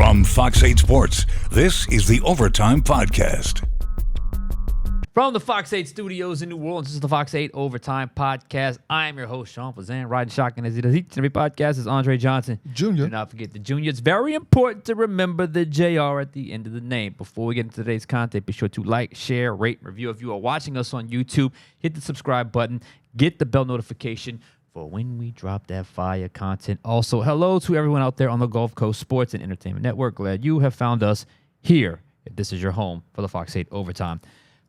From Fox 8 Sports, this is the Overtime Podcast. From the Fox 8 studios in New Orleans, this is the Fox 8 Overtime Podcast. I am your host, Sean Fazende, riding shotgun as he does each and every podcast. Is Andre Johnson Jr. Do not forget the Junior. It's very important to remember the JR at the end of the name. Before we get into today's content, be sure to like, share, rate, and review. If you are watching us on YouTube, hit the subscribe button, get the bell notification for when we drop that fire content. Also, hello to everyone out there on the Gulf Coast Sports and Entertainment Network. Glad you have found us here, if this is your home, for the Fox 8 Overtime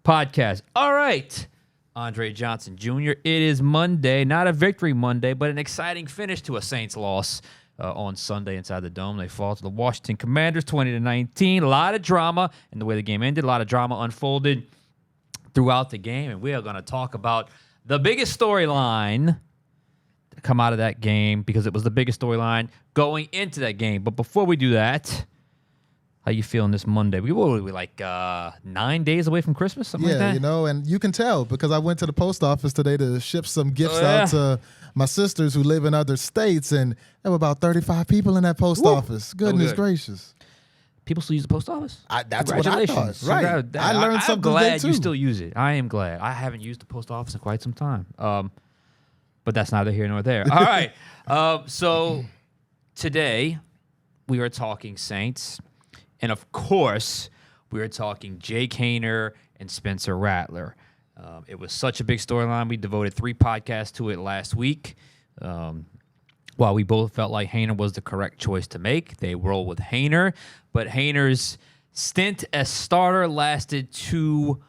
Podcast. All right, Andre Johnson Jr. It is Monday, not a victory Monday, but an exciting finish to a Saints loss on Sunday inside the Dome. They fall to the Washington Commanders 20-19. A lot of drama in the way the game ended. A lot of drama unfolded throughout the game, and we are going to talk about the biggest storyline to come out of that game, because it was the biggest storyline going into that game. But before we do that, how you feeling this Monday? We were like 9 days away from Christmas, something like that? Yeah, you know, and you can tell because I went to the post office today to ship some gifts out to my sisters who live in other states, and there were about 35 people in that post office. Goodness gracious. People still use the post office? That's what I thought. Right. I learned something today, too. I'm glad too. you still use it. I am glad. I haven't used the post office in quite some time. But that's neither here nor there. All right. So today we are talking Saints. And, of course, we are talking Jake Haener and Spencer Rattler. It was such a big storyline. We devoted 3 podcasts to it last week. While we both felt like Haener was the correct choice to make, they roll with Haener. But Haener's stint as starter lasted 2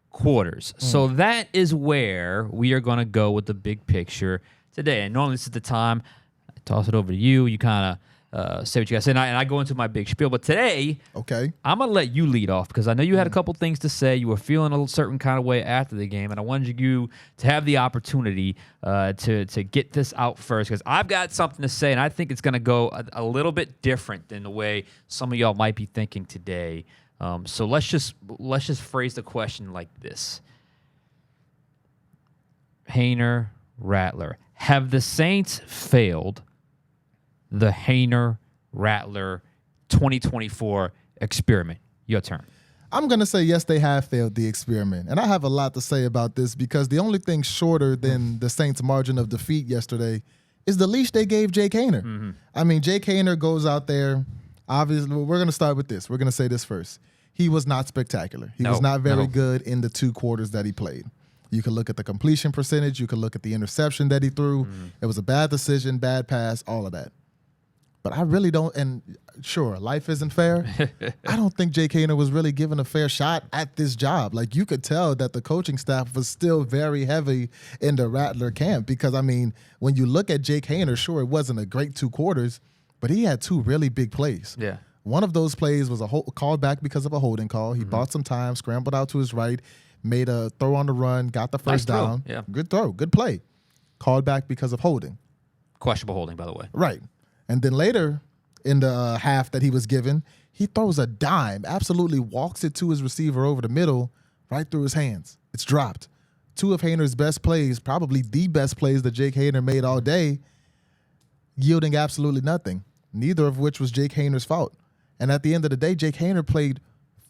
quarters. So that is where we are going to go with the big picture today. And normally this is the time I toss it over to you. You kind of say what you got to say, and I go into my big spiel. But today, I'm going to let you lead off, because I know you had a couple things to say. You were feeling a certain kind of way after the game, and I wanted you to have the opportunity to get this out first, because I've got something to say, and I think it's going to go a little bit different than the way some of y'all might be thinking today. So let's just phrase the question like this: Haener, Rattler, have the Saints failed the Haener, Rattler 2024 experiment? Your turn. I'm going to say yes, they have failed the experiment. And I have a lot to say about this, because the only thing shorter than the Saints' margin of defeat yesterday is the leash they gave Jake Haener. Mm-hmm. I mean, Jake Haener goes out there. Obviously, we're going to start with this. We're going to say this first. He was not spectacular. He was not very good in the 2 quarters that he played. You can look at the completion percentage. You can look at the interception that he threw. It was a bad decision, bad pass, all of that. But I really don't, and sure, life isn't fair. I don't think Jake Haener was really given a fair shot at this job. Like, you could tell that the coaching staff was still very heavy in the Rattler camp, because, I mean, when you look at Jake Haener, sure, it wasn't a great 2 quarters, but he had 2 really big plays. Yeah. One of those plays was a called back because of a holding call. He bought some time, scrambled out to his right, made a throw on the run, got the first down. Yeah. Good throw, good play. Called back because of holding. Questionable holding, by the way. Right. And then later in the half that he was given, he throws a dime, absolutely walks it to his receiver over the middle, right through his hands. It's dropped. 2 of Haener's best plays, probably the best plays that Jake Haener made all day, yielding absolutely nothing, neither of which was Jake Haener's fault. And at the end of the day, Jake Haener played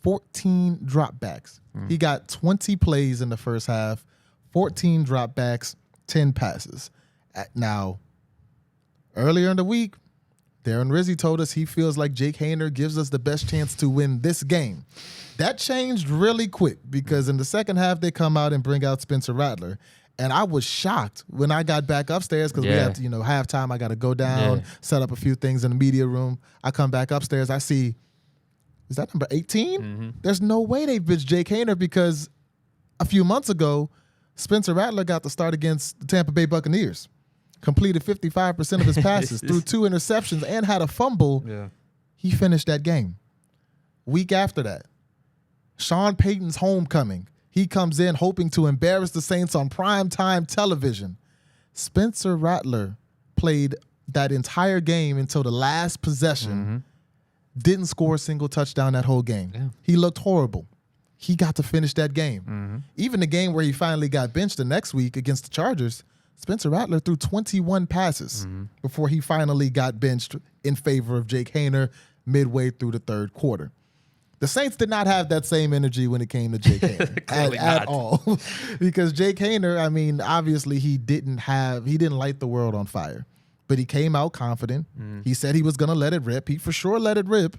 14 dropbacks. He got 20 plays in the first half, 14 dropbacks, 10 passes. Now, earlier in the week, Darren Rizzi told us he feels like Jake Haener gives us the best chance to win this game. That changed really quick, because in the second half, they come out and bring out Spencer Rattler. And I was shocked when I got back upstairs, because we had, halftime. I got to go down, set up a few things in the media room. I come back upstairs. I see, is that number 18? There's no way they bitched Jake Haener, because a few months ago, Spencer Rattler got the start against the Tampa Bay Buccaneers. Completed 55% of his passes, threw 2 interceptions, and had a fumble. Yeah. He finished that game. Week after that, Sean Payton's homecoming. He comes in hoping to embarrass the Saints on primetime television. Spencer Rattler played that entire game until the last possession. Didn't score a single touchdown that whole game. Yeah. He looked horrible. He got to finish that game. Even the game where he finally got benched the next week against the Chargers, Spencer Rattler threw 21 passes before he finally got benched in favor of Jake Haener. midway through the third quarter. The Saints did not have that same energy when it came to Jake Haener at all. Because Jake Haener, I mean, obviously he didn't light the world on fire. But he came out confident. He said he was going to let it rip. He for sure let it rip.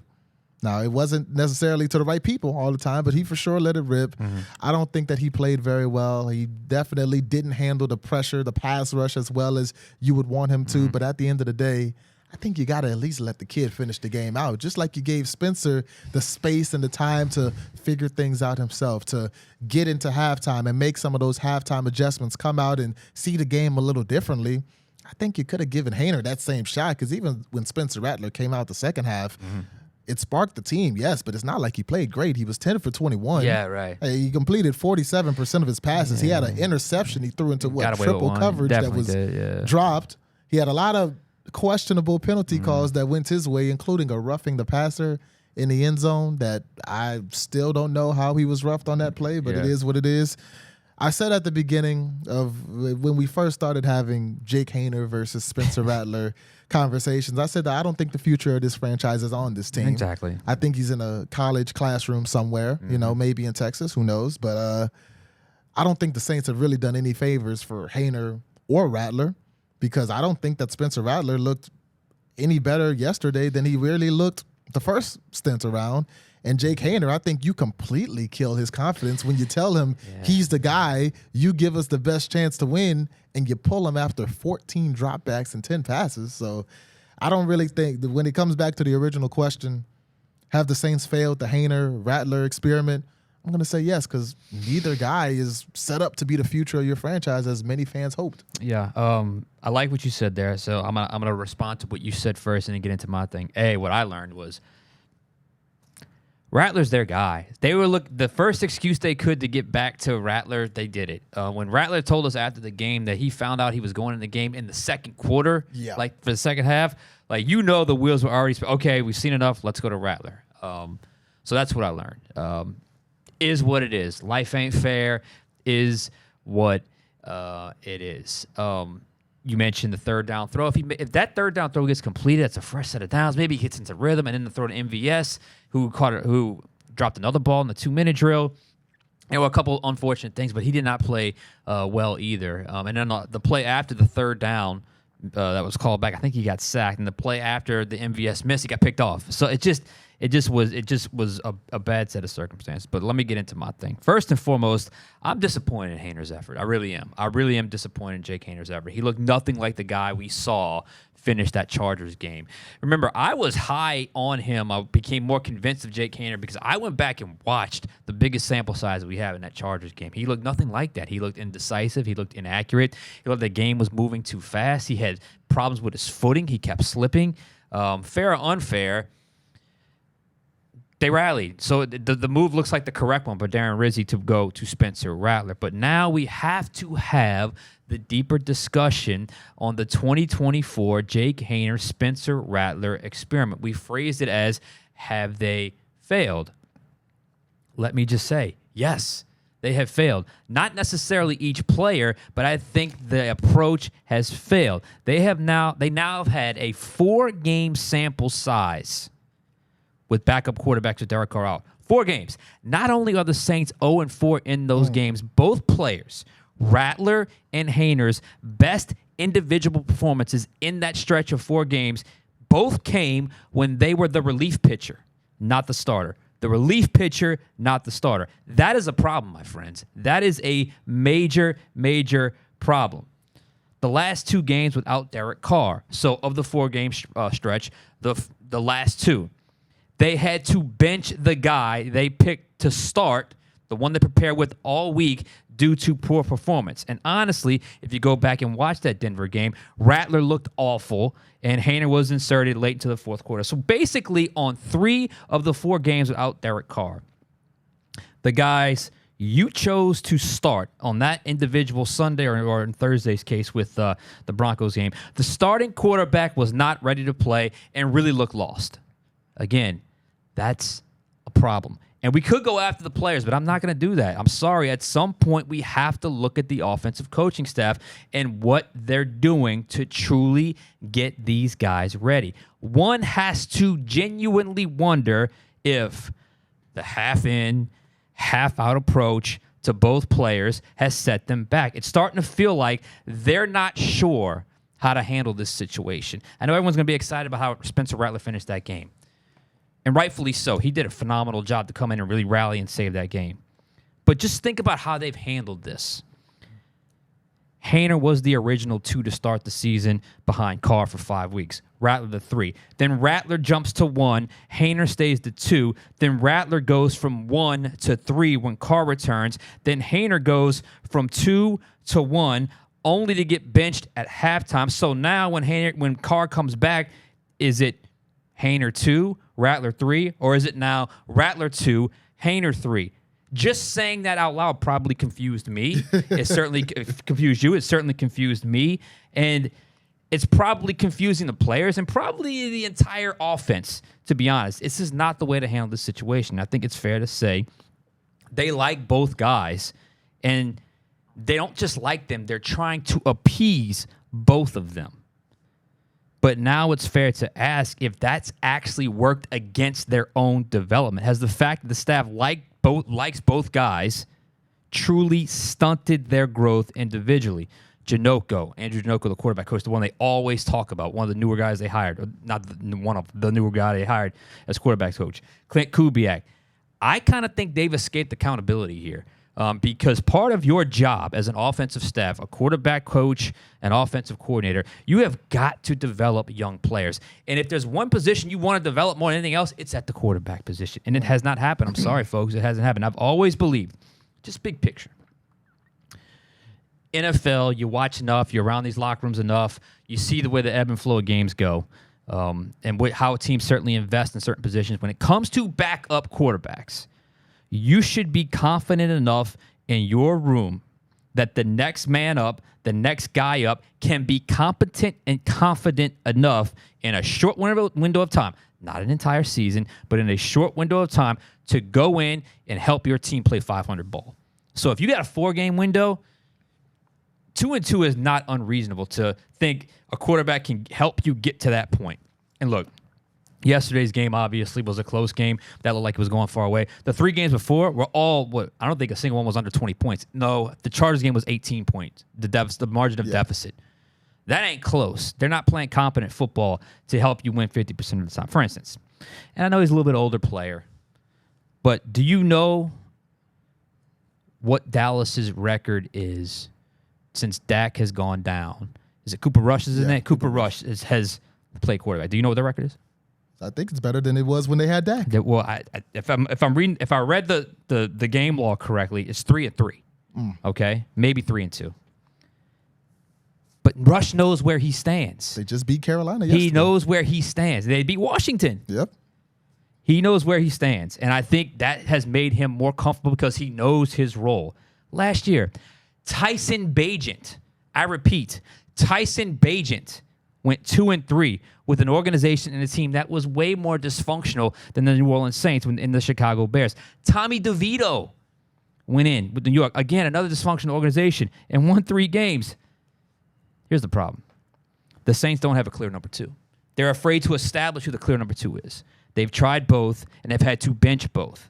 Now, it wasn't necessarily to the right people all the time, but he for sure let it rip. I don't think that he played very well. He definitely didn't handle the pressure, the pass rush as well as you would want him to. But at the end of the day, I think you got to at least let the kid finish the game out, just like you gave Spencer the space and the time to figure things out himself, to get into halftime and make some of those halftime adjustments, come out and see the game a little differently. I think you could have given Haener that same shot, because even when Spencer Rattler came out the second half, it sparked the team, yes, but it's not like he played great. He was 10 for 21. Yeah, right. He completed 47% of his passes. He had an interception he threw into triple coverage that was dropped. He had a lot of questionable penalty calls that went his way, including a roughing the passer in the end zone that I still don't know how he was roughed on that play, but it is what it is. I said at the beginning of when we first started having Jake Haener versus Spencer Rattler conversations, I said that I don't think the future of this franchise is on this team. Exactly. I think he's in a college classroom somewhere, maybe in Texas, who knows. But I don't think the Saints have really done any favors for Haener or Rattler, because I don't think that Spencer Rattler looked any better yesterday than he really looked the first stint around. And Jake Haener, I think you completely kill his confidence when you tell him he's the guy, you give us the best chance to win, and you pull him after 14 dropbacks and 10 passes. So I don't really think that when it comes back to the original question, have the Saints failed the Haener-Rattler experiment? I'm going to say yes, because neither guy is set up to be the future of your franchise as many fans hoped. Yeah, I like what you said there. So I'm gonna respond to what you said first and then get into my thing. What I learned was Rattler's their guy. They were the first excuse they could to get back to Rattler, they did it. When Rattler told us after the game that he found out he was going in the game in the second quarter, like for the second half, like the wheels were already okay, we've seen enough, let's go to Rattler. So that's what I learned. Is what it is. Life ain't fair is what it is. You mentioned the third down throw. If that third down throw gets completed, that's a fresh set of downs. Maybe he gets into rhythm, and then the throw to MVS, who dropped another ball in the 2-minute drill. There were a couple unfortunate things, but he did not play well either. And then the play after the third down that was called back, I think he got sacked. And the play after the MVS miss, he got picked off. So it just was a bad set of circumstances. But let me get into my thing. First and foremost, I'm disappointed in Haener's effort. I really am. I really am disappointed in Jake Haener's effort. He looked nothing like the guy we saw finish that Chargers game. Remember, I was high on him. I became more convinced of Jake Haener because I went back and watched the biggest sample size we have in that Chargers game. He looked nothing like that. He looked indecisive. He looked inaccurate. He looked like the game was moving too fast. He had problems with his footing. He kept slipping. Fair or unfair, they rallied. So the move looks like the correct one for Darren Rizzi to go to Spencer Rattler. But now we have to have the deeper discussion on the 2024 Jake Haener Spencer Rattler experiment. We phrased it as, have they failed? Let me just say, yes, they have failed. Not necessarily each player, but I think the approach has failed. They now have had a 4-game sample size with backup quarterbacks with Derek Carr out. 4 games. Not only are the Saints 0-4 in those games, both players, Rattler and Haener's best individual performances in that stretch of 4 games, both came when they were the relief pitcher, not the starter. The relief pitcher, not the starter. That is a problem, my friends. That is a major, major problem. The last 2 games without Derek Carr. So of the 4-game stretch, the last 2, they had to bench the guy they picked to start, the one they prepared with all week, due to poor performance. And honestly, if you go back and watch that Denver game, Rattler looked awful, and Haener was inserted late into the fourth quarter. So basically, on 3 of the 4 games without Derek Carr, the guys you chose to start on that individual Sunday or in Thursday's case with the Broncos game, the starting quarterback was not ready to play and really looked lost. Again, that's a problem. And we could go after the players, but I'm not going to do that. I'm sorry. At some point, we have to look at the offensive coaching staff and what they're doing to truly get these guys ready. One has to genuinely wonder if the half-in, half-out approach to both players has set them back. It's starting to feel like they're not sure how to handle this situation. I know everyone's going to be excited about how Spencer Rattler finished that game. And rightfully so. He did a phenomenal job to come in and really rally and save that game. But just think about how they've handled this. Haener was the original 2 to start the season behind Carr for 5 weeks. Rattler the 3. Then Rattler jumps to 1. Haener stays to 2. Then Rattler goes from 1 to 3 when Carr returns. Then Haener goes from 2 to 1, only to get benched at halftime. So now when Carr comes back, is it Haener 2, Rattler 3, or is it now Rattler 2, Haener 3? Just saying that out loud probably confused me. It certainly confused you. It certainly confused me. And it's probably confusing the players and probably the entire offense, to be honest. This is not the way to handle this situation. I think it's fair to say they like both guys, and they don't just like them. They're trying to appease both of them. But now it's fair to ask if that's actually worked against their own development. Has the fact that the staff likes both guys truly stunted their growth individually? Andrew Janocko, the quarterback coach, the one they always talk about, one of the newer guys they hired, one of the newer guy they hired as quarterback coach, Clint Kubiak. I kind of think they've escaped accountability here. Because part of your job as an offensive staff, a quarterback coach, an offensive coordinator, you have got to develop young players. And if there's one position you want to develop more than anything else, it's at the quarterback position. And it has not happened. I'm sorry, folks. It hasn't happened. I've always believed, just big picture. NFL, you watch enough, you're around these locker rooms enough, you see the way the ebb and flow of games go, and how teams certainly invest in certain positions. When it comes to backup quarterbacks, you should be confident enough in your room that the next man up, the next guy up, can be competent and confident enough in a short window of time, not an entire season, but in a short window of time to go in and help your team play 500 ball. So if you got a 4-game window, 2-2 is not unreasonable to think a quarterback can help you get to that point. And look, yesterday's game obviously was a close game. That looked like it was going far away. The 3 games before were all, I don't think a single one was under 20 points. No, the Chargers game was 18 points, the margin of deficit. That ain't close. They're not playing competent football to help you win 50% of the time. For instance, and I know he's a little bit older player, but do you know what Dallas's record is since Dak has gone down? Is it Cooper Rush? Is his name? Cooper Rush has played quarterback. Do you know what their record is? I think it's better than it was when they had Dak. Well, if I read the game log correctly, it's 3-3. Okay, maybe 3-2. But Rush knows where he stands. They just beat Carolina yesterday. He knows where he stands. They beat Washington. Yep. He knows where he stands, and I think that has made him more comfortable because he knows his role. Last year, Tyson Bagent, I repeat, Tyson Bagent went 2-3 with an organization and a team that was way more dysfunctional than the New Orleans Saints in the Chicago Bears. Tommy DeVito went in with New York. Again, another dysfunctional organization and won 3 games. Here's the problem. The Saints don't have a clear number 2. They're afraid to establish who the clear number 2 is. They've tried both, and they've had to bench both.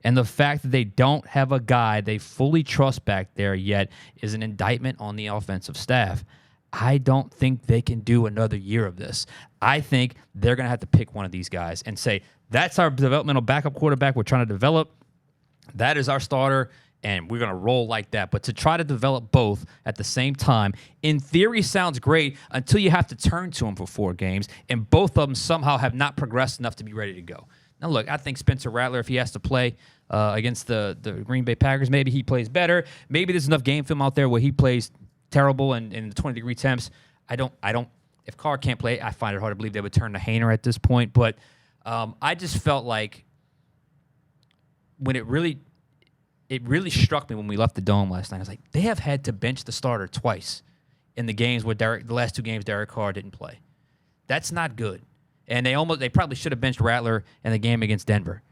And the fact that they don't have a guy they fully trust back there yet is an indictment on the offensive staff. I don't think they can do another year of this. I think they're going to have to pick one of these guys and say, that's our developmental backup quarterback we're trying to develop. That is our starter, and we're going to roll like that. But to try to develop both at the same time, in theory, sounds great until you have to turn to them for 4 games, and both of them somehow have not progressed enough to be ready to go. Now, look, I think Spencer Rattler, if he has to play against the Green Bay Packers, maybe he plays better. Maybe there's enough game film out there where he plays terrible and in the 20-degree temps. I don't. If Carr can't play, I find it hard to believe they would turn to Haener at this point. But I just felt like when it really struck me when we left the Dome last night. I was like, they have had to bench the starter twice in the games where the last 2 games Derek Carr didn't play. That's not good. And they probably should have benched Rattler in the game against Denver.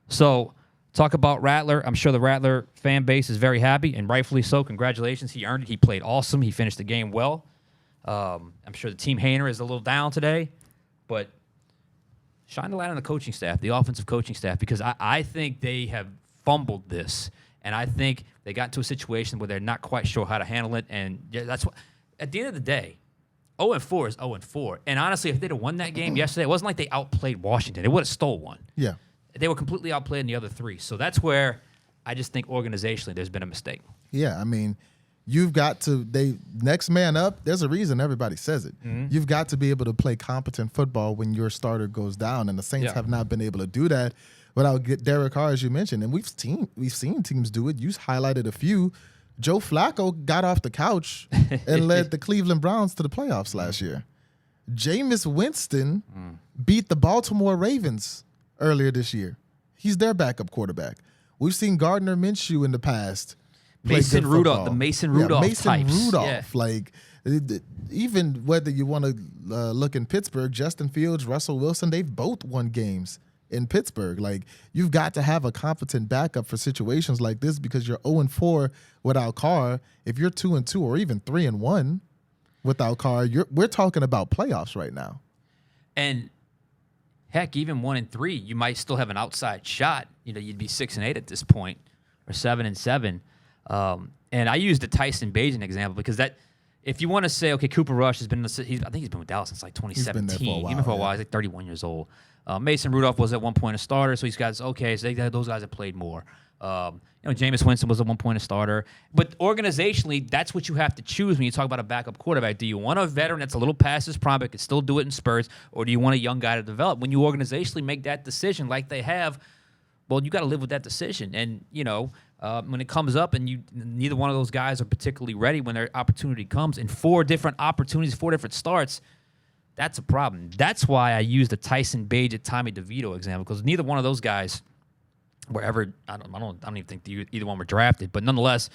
So Talk about Rattler. I'm sure the Rattler fan base is very happy, and rightfully so. Congratulations. He earned it. He played awesome. He finished the game well. I'm sure the team Haener is a little down today, but shine the light on the coaching staff, the offensive coaching staff, because I think they have fumbled this, and I think they got into a situation where they're not quite sure how to handle it, and that's what, at the end of the day, 0-4 is 0-4. And honestly, if they'd have won that game yesterday, it wasn't like they outplayed Washington. They would have stole one. Yeah. They were completely outplayed in the other three. So that's where I just think organizationally there's been a mistake. Yeah, I mean, you've got to next man up. There's a reason everybody says it. Mm-hmm. You've got to be able to play competent football when your starter goes down, and the Saints have not been able to do that without Derek Carr, as you mentioned. And we've seen teams do it. You highlighted a few. Joe Flacco got off the couch and led the Cleveland Browns to the playoffs last year. Jameis Winston beat the Baltimore Ravens earlier this year. He's their backup quarterback. We've seen Gardner Minshew in the past. Mason Rudolph, the Mason Rudolph types. Rudolph. Yeah. Like, even whether you want to look in Pittsburgh, Justin Fields, Russell Wilson, they've both won games in Pittsburgh. Like, you've got to have a competent backup for situations like this, because you're 0-4 without Carr. If you're 2-2 or even 3-1 without Carr, we're talking about playoffs right now. And heck, even 1-3, you might still have an outside shot. You'd be 6-8 at this point, or 7-7. And I used the Tyson Bagent example because that, if you want to say, okay, Cooper Rush has been I think he's been with Dallas since like 2017. He's been there for a while, Even for a while, he's like 31 years old. Mason Rudolph was at one point a starter, so these guys, okay, so those guys have played more. Jameis Winston was at one point a starter. But organizationally, that's what you have to choose when you talk about a backup quarterback. Do you want a veteran that's a little past his prime but can still do it in spurts, or do you want a young guy to develop? When you organizationally make that decision like they have, well, you got to live with that decision. And, when it comes up and neither one of those guys are particularly ready when their opportunity comes, in 4 different opportunities, 4 different starts, that's a problem. That's why I use the Tyson Bagent, Tommy DeVito example, because neither one of those guys were ever, I don't even think either one were drafted, but nonetheless,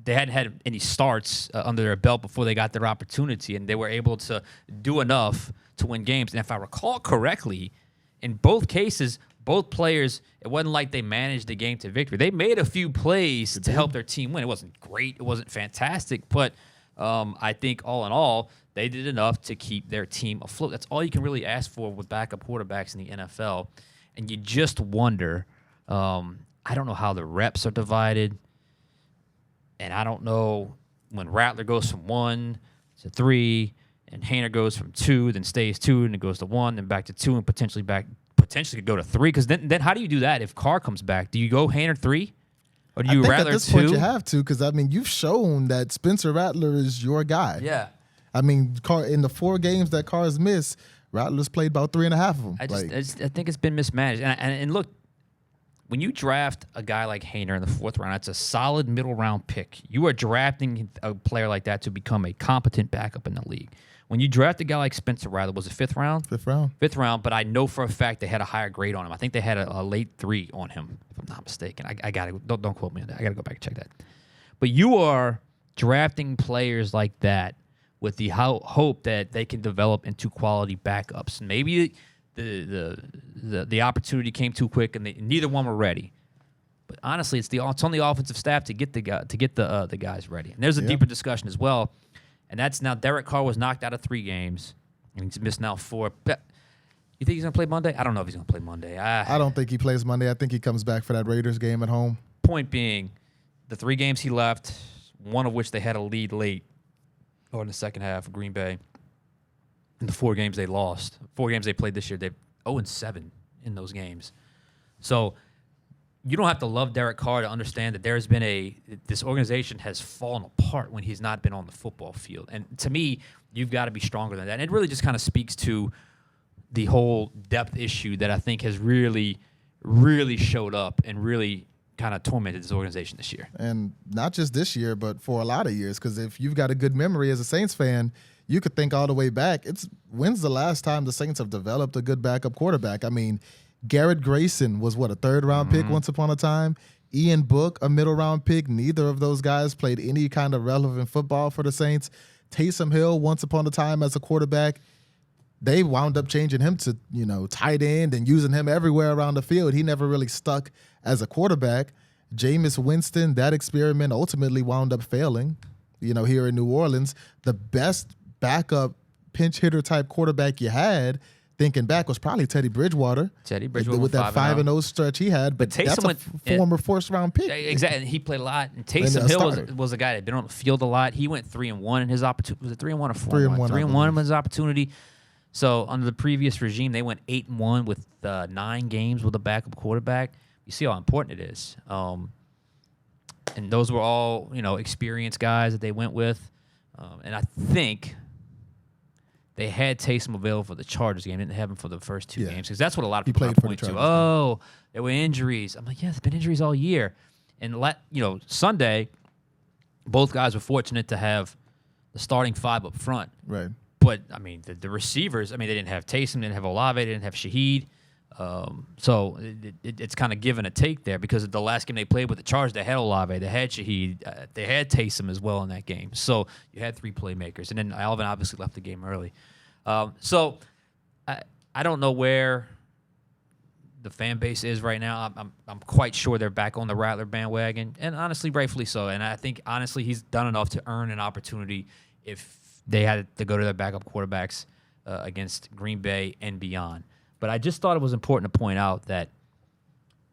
they hadn't had any starts under their belt before they got their opportunity, and they were able to do enough to win games. And if I recall correctly, in both cases, both players, it wasn't like they managed the game to victory. They made a few plays to help their team win. It wasn't great. It wasn't fantastic. But I think all in all, they did enough to keep their team afloat. That's all you can really ask for with backup quarterbacks in the NFL. And you just wonder, I don't know how the reps are divided. And I don't know when Rattler goes from 1 to 3 and Haener goes from 2, then stays 2, and it goes to 1, then back to 2, and potentially could go to 3. Because then how do you do that if Carr comes back? Do you go Haener 3? Or do you Rattler 2? At this point you have to, because, you've shown that Spencer Rattler is your guy. Yeah. Carr, in the 4 games that Carr's missed, Rattler's played about 3.5 of them. I think it's been mismanaged. And look, when you draft a guy like Haener in the 4th round, that's a solid middle round pick. You are drafting a player like that to become a competent backup in the league. When you draft a guy like Spencer Rattler, was it 5th round? 5th round. 5th round, but I know for a fact they had a higher grade on him. I think they had a late 3 on him, if I'm not mistaken. I got to don't quote me on that. I got to go back and check that. But you are drafting players like that with the hope that they can develop into quality backups. Maybe the opportunity came too quick, and neither one were ready. But honestly, it's on the offensive staff to get the guys ready. And there's a deeper discussion as well. And that's now Derek Carr was knocked out of 3 games, and he's missed now 4. You think he's going to play Monday? I don't know if he's going to play Monday. I don't think he plays Monday. I think he comes back for that Raiders game at home. Point being, the 3 games he left, one of which they had a lead late, or in the second half of Green Bay. In the 4 games they lost, 4 games they played this year, they're 0-7 in those games. So you don't have to love Derek Carr to understand that there's been this organization has fallen apart when he's not been on the football field. And to me, you've got to be stronger than that. And it really just kind of speaks to the whole depth issue that I think has really, really showed up and really kind of tormented this organization this year. And not just this year, but for a lot of years. Because if you've got a good memory as a Saints fan, you could think all the way back. When's the last time the Saints have developed a good backup quarterback? Garrett Grayson was, a 3rd-round pick once upon a time? Ian Book, a middle-round pick. Neither of those guys played any kind of relevant football for the Saints. Taysom Hill, once upon a time as a quarterback. they wound up changing him to, tight end and using him everywhere around the field. He never really stuck as a quarterback. Jameis Winston, that experiment ultimately wound up failing. Here in New Orleans, the best backup pinch hitter type quarterback you had, thinking back, was probably Teddy Bridgewater. With that 5-0 stretch he had, but that's a former first-round pick. Exactly, he played a lot. And Taysom Hill was a guy that had been on the field a lot. He went 3-1 in his opportunity. Was it 3-1 or 4-1? 3-1 in his opportunity. So under the previous regime, they went 8-1 with 9 games with a backup quarterback. You see how important it is. And those were all, experienced guys that they went with. And I think they had Taysom available for the Chargers game. They didn't have him for the first 2 games because that's what a lot of people point to. Oh, there were injuries. I'm like, yeah, there's been injuries all year. And Sunday, both guys were fortunate to have the starting 5 up front. Right. But I mean, the receivers. I mean, they didn't have Taysom, they didn't have Olave, they didn't have Shaheed. So it's kind of give and a take there because the last game they played with the Chargers, they had Olave, they had Shaheed, they had Taysom as well in that game. So you had 3 playmakers, and then Alvin obviously left the game early. So I don't know where the fan base is right now. I'm quite sure they're back on the Rattler bandwagon, and honestly, rightfully so. And I think honestly he's done enough to earn an opportunity if they had to go to their backup quarterbacks against Green Bay and beyond. But I just thought it was important to point out that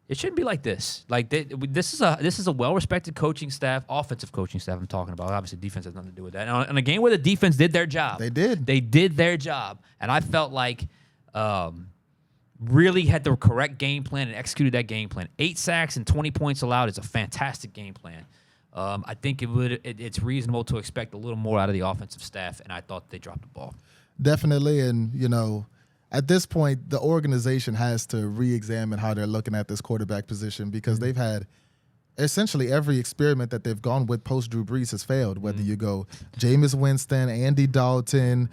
it shouldn't be like this. Like this is a well-respected coaching staff, offensive coaching staff I'm talking about. Obviously, defense has nothing to do with that. And on a game where the defense did their job. They did. They did their job. And I felt like really had the correct game plan and executed that game plan. 8 sacks and 20 points allowed is a fantastic game plan. I think it's reasonable to expect a little more out of the offensive staff, and I thought they dropped the ball. Definitely, and, at this point, the organization has to re-examine how they're looking at this quarterback position because they've had essentially every experiment that they've gone with post Drew Brees has failed. Whether you go Jameis Winston, Andy Dalton,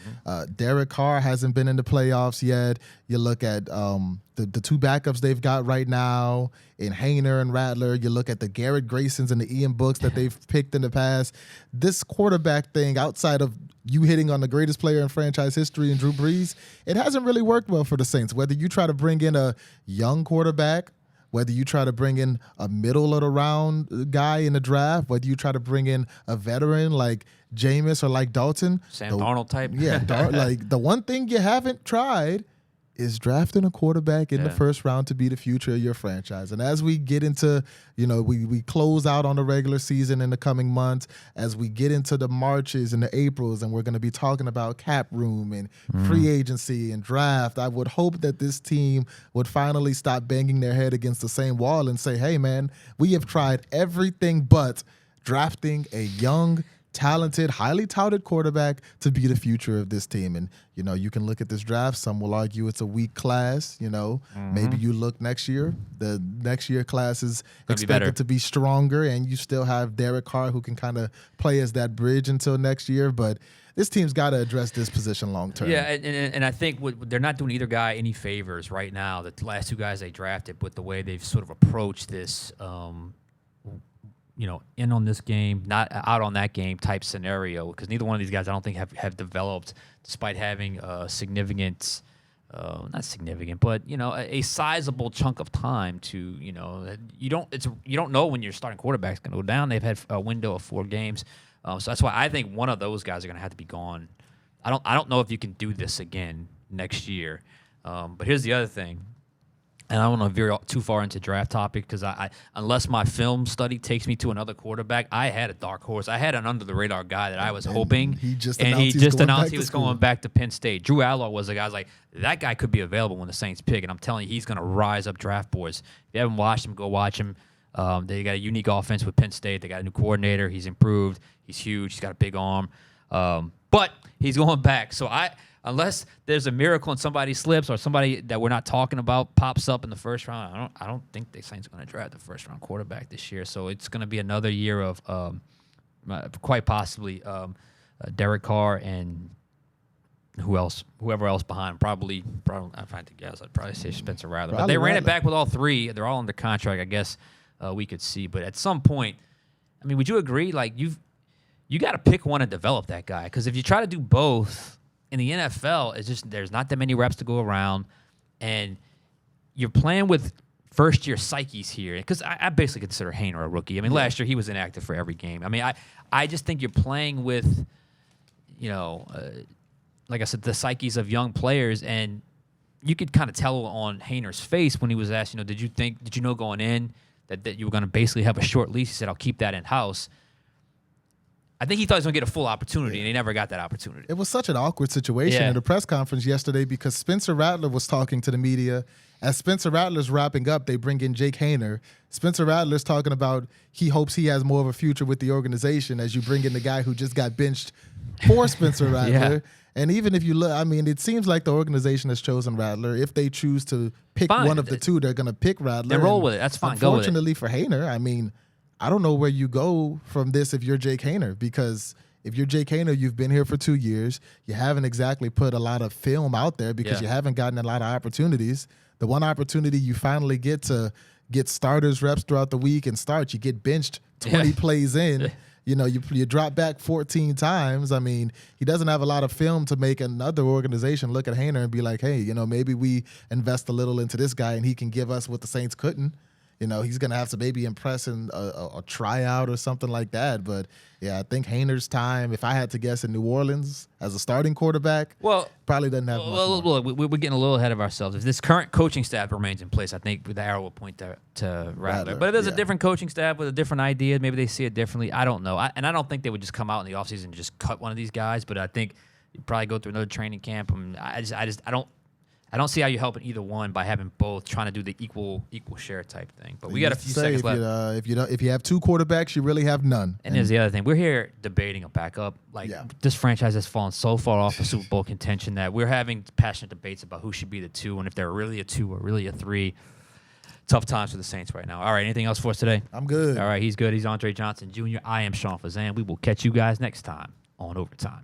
Derek Carr hasn't been in the playoffs yet. You look at the 2 backups they've got right now in Haener and Rattler. You look at the Garrett Graysons and the Ian Books that they've picked in the past. This quarterback thing, outside of you hitting on the greatest player in franchise history in Drew Brees, it hasn't really worked well for the Saints. Whether you try to bring in a young quarterback, whether you try to bring in a middle of the round guy in the draft, whether you try to bring in a veteran like Jameis or like Dalton. Sam Darnold type. Yeah, like the one thing you haven't tried is drafting a quarterback in the first round to be the future of your franchise. And as we get into, we close out on the regular season in the coming months, as we get into the Marches and the Aprils, and we're going to be talking about cap room and free agency and draft, I would hope that this team would finally stop banging their head against the same wall and say, hey, man, we have tried everything but drafting a young, talented, highly touted quarterback to be the future of this team. And, you can look at this draft. Some will argue it's a weak class. Maybe you look next year. The next year class is expected to be stronger, and you still have Derek Carr who can kind of play as that bridge until next year. But this team's got to address this position long term. Yeah, and I think they're not doing either guy any favors right now. The last 2 guys they drafted with the way they've sort of approached this in on this game, not out on that game type scenario, because neither one of these guys I don't think have developed, despite having a significant, not significant, but a sizable chunk of time to you don't know when your starting quarterback's going to go down. They've had a window of 4 games, so that's why I think one of those guys are going to have to be gone. I don't know if you can do this again next year, but here's the other thing. And I don't want to veer too far into draft topic because I unless my film study takes me to another quarterback, I had a dark horse. I had an under-the-radar guy that I was hoping. He just announced he was going back to Penn State. Drew Allar was a guy I was like, that guy could be available when the Saints pick. And I'm telling you, he's going to rise up draft boards. If you haven't watched him, go watch him. They got a unique offense with Penn State. They got a new coordinator. He's improved. He's huge. He's got a big arm. But he's going back. So unless there's a miracle and somebody slips or somebody that we're not talking about pops up in the first round, I don't think the Saints are going to draft the first round quarterback this year. So it's going to be another year of quite possibly Derek Carr and whoever else behind. Probably if I had to guess, I'd probably say Spencer Rattler. But they ran it back with all 3. They're all under contract. I guess we could see. But at some point, would you agree? Like you got to pick one and develop that guy, because if you try to do both, in the NFL, it's just there's not that many reps to go around, and you're playing with first-year psyches here. Because I basically consider Haener a rookie. I mean, last year he was inactive for every game. I mean, I just think you're playing with, like I said, the psyches of young players, and you could kind of tell on Haener's face when he was asked, did you know going in that you were going to basically have a short leash? He said, I'll keep that in-house. I think he thought he was going to get a full opportunity, and he never got that opportunity. It was such an awkward situation in the press conference yesterday because Spencer Rattler was talking to the media. As Spencer Rattler's wrapping up, they bring in Jake Haener. Spencer Rattler's talking about he hopes he has more of a future with the organization as you bring in the guy who just got benched for Spencer Rattler. And even if you look, I mean, it seems like the organization has chosen Rattler. If they choose to pick one of the two, they're going to pick Rattler. Then roll with it. That's fine. Unfortunately for Haener, I mean, I don't know where you go from this if you're Jake Haener, because if you're Jake Haener, you've been here for 2 years. You haven't exactly put a lot of film out there because you haven't gotten a lot of opportunities. The one opportunity you finally get to get starters reps throughout the week and start, you get benched 20 plays in. You drop back 14 times. I mean, he doesn't have a lot of film to make another organization look at Haener and be like, hey, maybe we invest a little into this guy and he can give us what the Saints couldn't. He's going to have to maybe impress in a tryout or something like that. But, I think Haener's time, if I had to guess, in New Orleans as a starting quarterback, probably doesn't have much more. Look, we're getting a little ahead of ourselves. If this current coaching staff remains in place, I think the arrow will point to Rattler. But if there's a different coaching staff with a different idea, maybe they see it differently. I don't know. I don't think they would just come out in the offseason and just cut one of these guys. But I think you'd probably go through another training camp. I don't see how you help in either one by having both trying to do the equal share type thing. But we got a few seconds left. If you have two quarterbacks, you really have none. And there's the other thing. We're here debating a backup. This franchise has fallen so far off of Super Bowl contention that we're having passionate debates about who should be the two and if they're really a two or really a three. Tough times for the Saints right now. All right, anything else for us today? I'm good. All right, he's good. He's Andre Johnson Jr. I am Sean Fazende. We will catch you guys next time on Overtime.